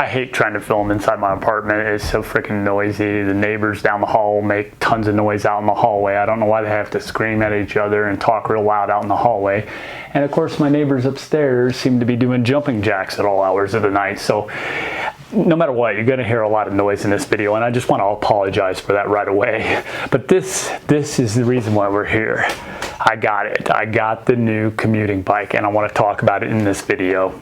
hate trying to film inside my apartment. It's so freaking noisy. The neighbors down the hall make tons of noise out in the hallway. I don't know why they have to scream at each other and talk real loud out in the hallway. And of course my neighbors upstairs seem to be doing jumping jacks at all hours of the night. So no matter what, you're going to hear a lot of noise in this video, and I just want to apologize for that right away. But this is the reason why we're here. I got it. I got the new commuting bike, and I want to talk about it in this video.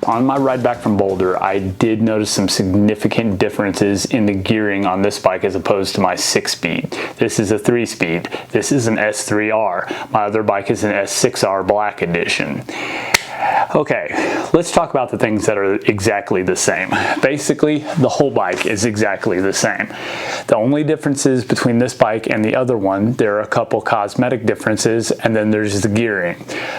On my ride back from Boulder, I did notice some significant differences in the gearing on this bike as opposed to my 6-speed. This is a 3-speed. This is an S3R. My other bike is an S6R Black Edition. Okay, let's talk about the things that are exactly the same. Basically, the whole bike is exactly the same. The only differences between this bike and the other one, there are a couple cosmetic differences, and then there's the gearing.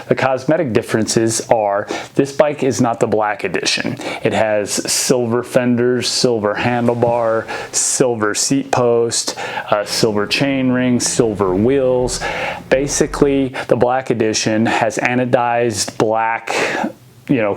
The cosmetic differences are, this bike is not the Black Edition. It has silver fenders, silver handlebar, silver seat post, silver chain ring, silver wheels. Basically, the Black Edition has anodized black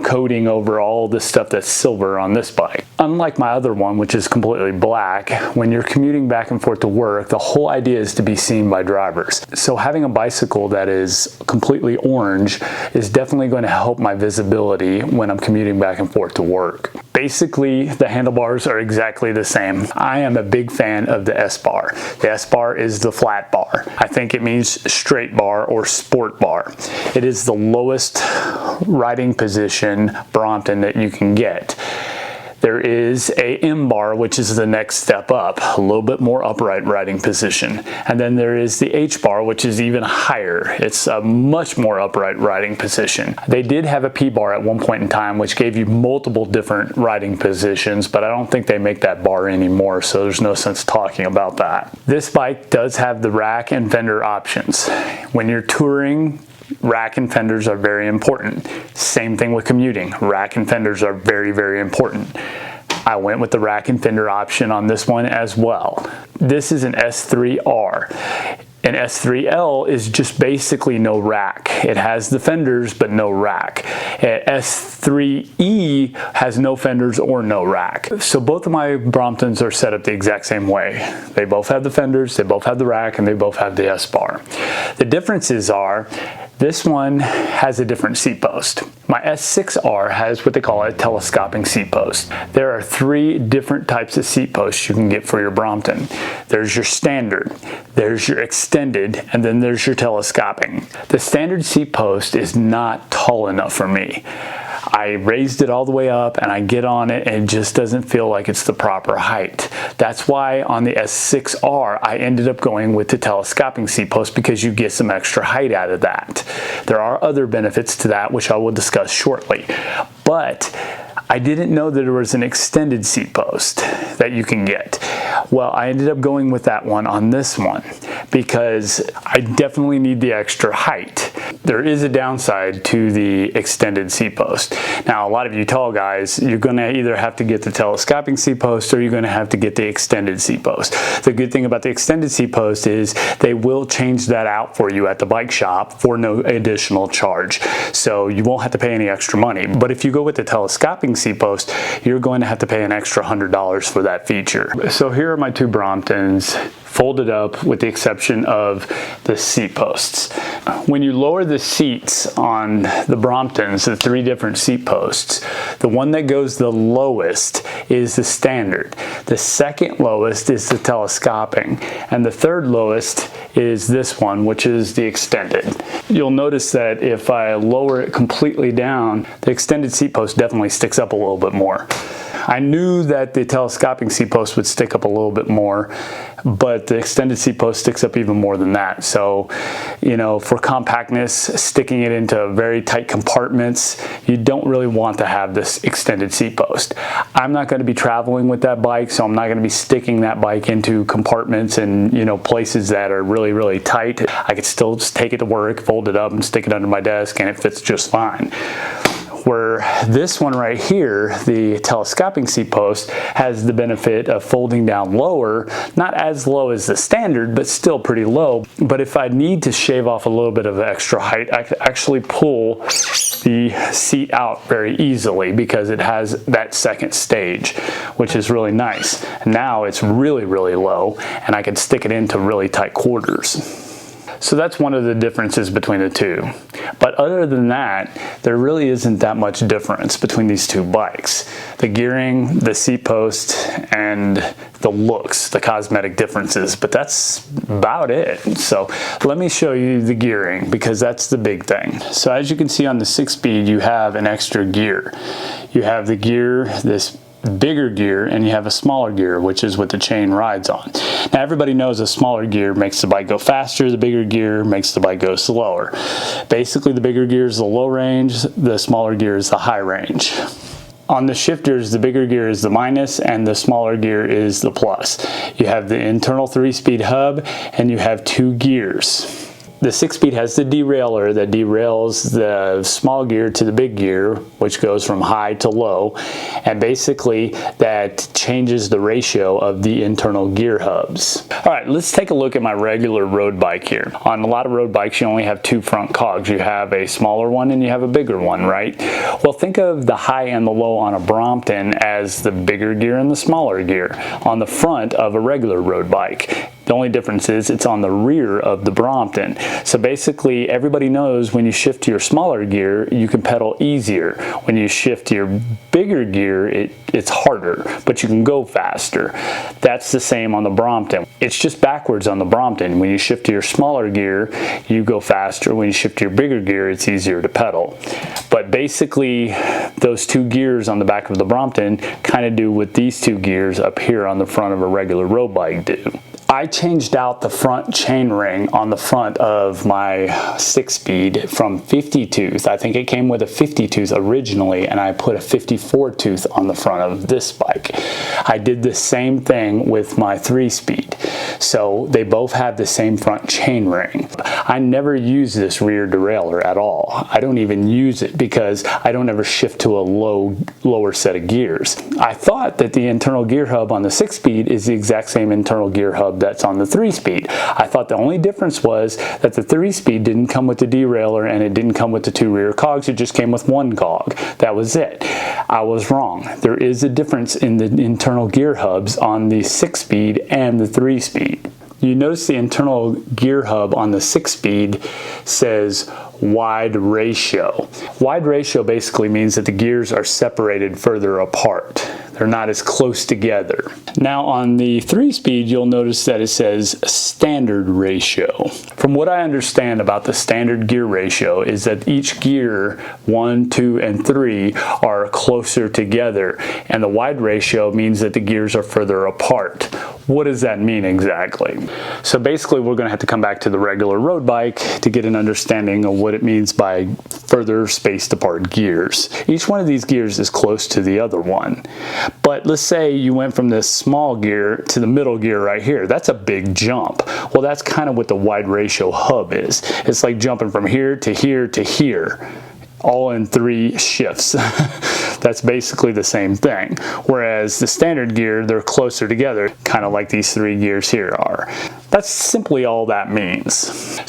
coating over all the stuff that's silver on this bike. Unlike my other one, which is completely black, when you're commuting back and forth to work, the whole idea is to be seen by drivers. So having a bicycle that is completely orange is definitely going to help my visibility when I'm commuting back and forth to work. Basically, the handlebars are exactly the same. I am a big fan of the S-bar. The S-bar is the flat bar. I think it means straight bar or sport bar. It is the lowest riding position Brompton that you can get. There is a M bar, which is the next step up, a little bit more upright riding position. And then there is the H bar, which is even higher. It's a much more upright riding position. They did have a P bar at one point in time, which gave you multiple different riding positions, but I don't think they make that bar anymore, so there's no sense talking about that. This bike does have the rack and fender options. When you're touring, rack and fenders are very important. Same thing with commuting. Rack and fenders are very, very important. I went with the rack and fender option on this one as well. This is an S3R. An S3L is just basically no rack. It has the fenders but no rack. S3E has no fenders or no rack. So both of my Bromptons are set up the exact same way. They both have the fenders, they both have the rack, and they both have the S-bar. The differences are, this one has a different seat post. My S6R has what they call a telescoping seat post. There are 3 different types of seat posts you can get for your Brompton. There's your standard, there's your extended, and then there's your telescoping. The standard seat post is not tall enough for me. I raised it all the way up and I get on it and it just doesn't feel like it's the proper height. That's why on the S6R I ended up going with the telescoping seat post, because you get some extra height out of that. There are other benefits to that which I will discuss shortly, but I didn't know that there was an extended seat post that you can get. Well, I ended up going with that one on this one because I definitely need the extra height. There is a downside to the extended seat post. Now, a lot of you tall guys, you're gonna either have to get the telescoping seat post or you're gonna have to get the extended seat post. The good thing about the extended seat post is they will change that out for you at the bike shop for no additional charge. So you won't have to pay any extra money. But if you go with the telescoping seat post, you're going to have to pay an extra $100 for that feature. So here are my 2 Bromptons folded up with the exception of the seat posts. When you lower the seats on the Bromptons, the 3 different seat posts, the one that goes the lowest is the standard. The second lowest is the telescoping, and the third lowest is this one, which is the extended. You'll notice that if I lower it completely down, the extended seat post definitely sticks up a little bit more. I knew that the telescoping seat post would stick up a little bit more, but the extended seat post sticks up even more than that. So, you know, for compactness, sticking it into very tight compartments, you don't really want to have this extended seat post. I'm not going to be traveling with that bike, so I'm not going to be sticking that bike into compartments and, you know, places that are really, really tight. I could still just take it to work, fold it up, and stick it under my desk, and it fits just fine. Where this one right here, the telescoping seat post, has the benefit of folding down lower, not as low as the standard, but still pretty low. But if I need to shave off a little bit of extra height, I can actually pull the seat out very easily because it has that second stage, which is really nice. And now it's really, really low, and I can stick it into really tight quarters. So that's one of the differences between the 2. But other than that, there really isn't that much difference between these 2 bikes. The gearing, the seat post, and the looks, the cosmetic differences, but that's about it. So let me show you the gearing, because that's the big thing. So as you can see on the 6-speed, you have an extra gear. You have the gear, this bigger gear, and you have a smaller gear, which is what the chain rides on. Now everybody knows a smaller gear makes the bike go faster, the bigger gear makes the bike go slower. Basically the bigger gear is the low range, the smaller gear is the high range. On the shifters, the bigger gear is the minus and the smaller gear is the plus. You have the internal 3-speed hub and you have 2 gears. The 6-speed has the derailleur that derails the small gear to the big gear, which goes from high to low, and basically that changes the ratio of the internal gear hubs. All right, let's take a look at my regular road bike here. On a lot of road bikes, you only have 2 front cogs. You have a smaller one and you have a bigger one, right? Well, think of the high and the low on a Brompton as the bigger gear and the smaller gear on the front of a regular road bike. The only difference is it's on the rear of the Brompton. So basically everybody knows when you shift to your smaller gear, you can pedal easier. When you shift to your bigger gear, it's harder, but you can go faster. That's the same on the Brompton. It's just backwards on the Brompton. When you shift to your smaller gear, you go faster. When you shift to your bigger gear, it's easier to pedal. But basically those 2 gears on the back of the Brompton kind of do what these 2 gears up here on the front of a regular road bike do. I changed out the front chain ring on the front of my 6-speed from 50 tooth. I think it came with a 50 tooth originally, and I put a 54 tooth on the front of this bike. I did the same thing with my 3-speed. So they both have the same front chainring. I never use this rear derailleur at all. I don't even use it because I don't ever shift to a lower set of gears. I thought that the internal gear hub on the 6-speed is the exact same internal gear hub that's on the 3-speed. I thought the only difference was that the 3-speed didn't come with the derailleur and it didn't come with the 2 rear cogs, it just came with 1 cog. That was it. I was wrong. There is a difference in the internal gear hubs on the 6-speed and the 3-speed. You notice the internal gear hub on the 6-speed says wide ratio. Wide ratio basically means that the gears are separated further apart. They're not as close together. Now on the 3-speed, you'll notice that it says standard ratio. From what I understand about the standard gear ratio is that each gear, 1, 2, and 3, are closer together, and the wide ratio means that the gears are further apart. What does that mean exactly? So basically we're going to have to come back to the regular road bike to get an understanding of what it means by further spaced apart gears. Each one of these gears is close to the other one. But let's say you went from this small gear to the middle gear right here. That's a big jump. Well, that's kind of what the wide ratio hub is. It's like jumping from here to here to here, all in 3 shifts. That's basically the same thing. Whereas the standard gear, they're closer together, kind of like these 3 gears here are. That's simply all that means.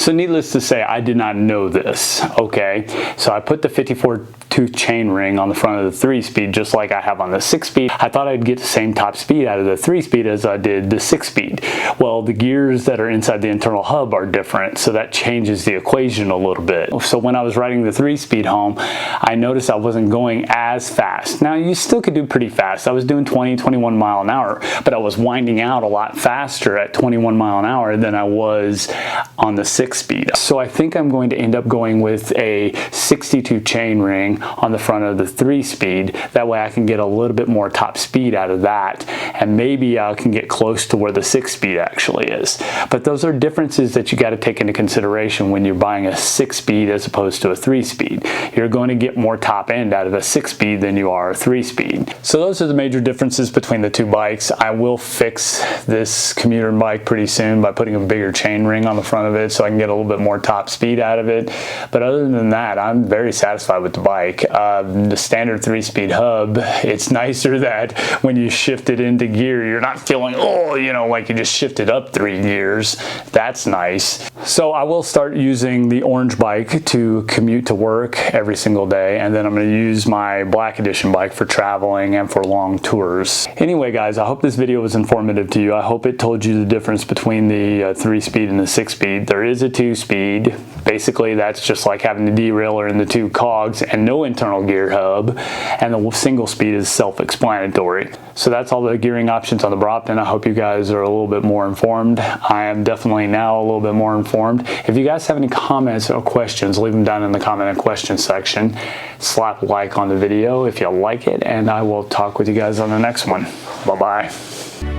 So needless to say, I did not know this, okay? So I put the 54-tooth chain ring on the front of the 3-speed just like I have on the 6-speed. I thought I'd get the same top speed out of the 3-speed as I did the 6-speed. Well, the gears that are inside the internal hub are different, so that changes the equation a little bit. So when I was riding the 3-speed home, I noticed I wasn't going as fast. Now, you still could do pretty fast. I was doing 20, 21 mile an hour, but I was winding out a lot faster at 21 mile an hour than I was on the 6-speed. So I think I'm going to end up going with a 62 chain ring on the front of the 3-speed. That way I can get a little bit more top speed out of that, and maybe I can get close to where the 6-speed actually is. But those are differences that you got to take into consideration when you're buying a 6-speed as opposed to a 3-speed. You're going to get more top end out of a 6-speed than you are a 3-speed. So those are the major differences between the 2 bikes. I will fix this commuter bike pretty soon by putting a bigger chain ring on the front of it so I can get a little bit more top speed out of it. But other than that, I'm very satisfied with the bike. The standard 3-speed hub, it's nicer that when you shift it into gear, you're not feeling, oh, you know, like you just shifted up 3 gears. That's nice. So I will start using the orange bike to commute to work every single day, and then I'm going to use my black edition bike for traveling and for long tours. Anyway, guys, I hope this video was informative to you. I hope it told you the difference between the 3-speed and the 6-speed. There is a 2-speed. Basically, that's just like having the derailleur and the 2 cogs and no internal gear hub, and the single speed is self-explanatory. So that's all the gearing options on the Brompton. I hope you guys are a little bit more informed. I am definitely now a little bit more informed. If you guys have any comments or questions, leave them down in the comment and question section. Slap a like on the video if you like it, and I will talk with you guys on the next one. Bye-bye.